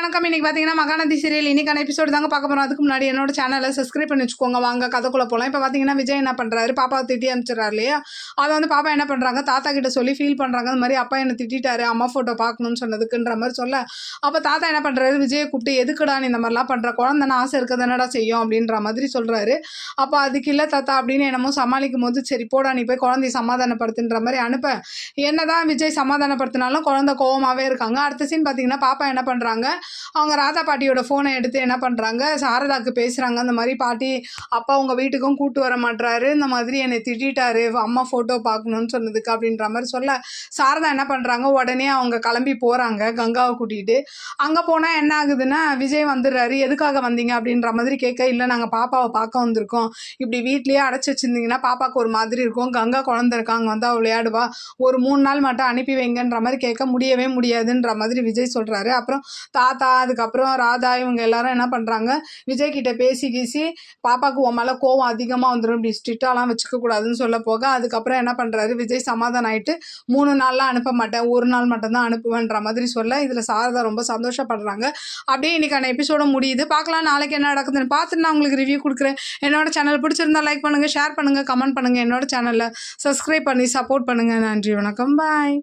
வணக்கம். இன்னைக்கு பார்த்தீங்கன்னா மகாநதி சீரியல் இன்னைக்கான எபிசோடு தாங்க பார்க்க போகிறோம். அதுக்கு முன்னாடி என்னோட சேனலை சப்ஸ்கிரைப் பண்ணி வச்சுக்கோங்க. வாங்க கதைக்குள்ளே போகலாம். இப்போ பார்த்தீங்கன்னா விஜய் என்ன பண்ணுறாரு, பாப்பாவை திட்டி அனுப்பிச்சிடறாரு இல்லையா. அதை வந்து பாப்பா என்ன பண்ணுறாங்க, தாத்தா கிட்ட சொல்லி ஃபீல் பண்ணுறாங்க. அந்த மாதிரி அப்பா என்னை திட்டாரு, அம்மா ஃபோட்டோ பார்க்கணும்னு சொன்னதுக்குன்ற மாதிரி சொல்ல, அப்போ தாத்தா என்ன பண்ணுறாரு, விஜயை கூப்பிட்டு எதுக்குடா நீ இந்த மாதிரிலாம் பண்ணுற, குழந்தைன ஆசை இருக்க தானடா செய்யும் அப்படின்ற மாதிரி சொல்கிறாரு. அப்போ அதுக்கு இல்லை தாத்தா அப்படின்னு என்னமோ சமாளிக்கும் போது, சரி போடா நீ போய் குழந்தைய சமாதானப்படுத்துன்ற மாதிரி அனுப்ப, என்னதான் விஜய் சமாதானப்படுத்தினாலும் குழந்தை கோவமாகவே இருக்காங்க. அடுத்த சீன் பார்த்தீங்கன்னா பாப்பா என்ன பண்ணுறாங்க, அவங்க ராதா பாட்டியோட ஃபோனை எடுத்து என்ன பண்ணுறாங்க, சாரதாக்கு பேசுகிறாங்க. அந்த மாதிரி பாட்டி அப்பா உங்கள் வீட்டுக்கும் கூட்டு வர மாட்டாரு, இந்த மாதிரி என்னை திட்டாரு அம்மா ஃபோட்டோ பார்க்கணுன்னு சொன்னதுக்கு அப்படின்ற மாதிரி சொல்ல, சாரதா என்ன பண்ணுறாங்க, உடனே அவங்க கிளம்பி போகிறாங்க கங்காவை கூட்டிகிட்டு. அங்கே போனால் என்ன ஆகுதுன்னா, விஜய் வந்துடுறாரு. எதுக்காக வந்தீங்க அப்படின்ற மாதிரி கேட்க, இல்லை நாங்கள் பாப்பாவை பார்க்க வந்திருக்கோம், இப்படி வீட்லேயே அடைச்சி வச்சுருந்தீங்கன்னா பாப்பாவுக்கு ஒரு மாதிரி இருக்கும், கங்கா குழந்தை இருக்காங்க வந்து அவள் விளையாடுவா, ஒரு 3 நாள் மட்டும் அனுப்பி வைங்கன்ற மாதிரி கேட்க, முடியவே முடியாதுன்ற மாதிரி விஜய் சொல்கிறாரு. அப்புறம் தாத்தா அதுக்கப்புறம் ராதா இவங்க எல்லாரும் என்ன பண்ணுறாங்க, விஜய் கிட்ட பேசி பாப்பாவுக்கு உன் மேலே கோவம் அதிகமாக வந்துடும், இப்படி ஸ்ட்ரிக்டாலாம் வச்சுக்க கூடாதுன்னு சொல்ல போக, அதுக்கப்புறம் என்ன பண்ணுறாரு விஜய் சமாதானம் ஆகிட்டு 3 நாள்லாம் அனுப்ப மாட்டேன், 1 நாள் மட்டும்தான் அனுப்புவேன்ற மாதிரி சொல்ல, இதில் சாரதா ரொம்ப சந்தோஷப்படுறாங்க. அப்படியே இன்னைக்கான எபிசோட முடியுது. பார்க்கலாம் நாளைக்கு என்ன நடக்குதுன்னு பார்த்துட்டு நான் உங்களுக்கு ரிவ்யூ கொடுக்குறேன். என்னோட சேனல் பிடிச்சிருந்தா லைக் பண்ணுங்கள், ஷேர் பண்ணுங்கள், கமெண்ட் பண்ணுங்கள், என்னோட சேனலில் சப்ஸ்கிரைப் பண்ணி சப்போர்ட் பண்ணுங்கள். நன்றி, வணக்கம், பாய்.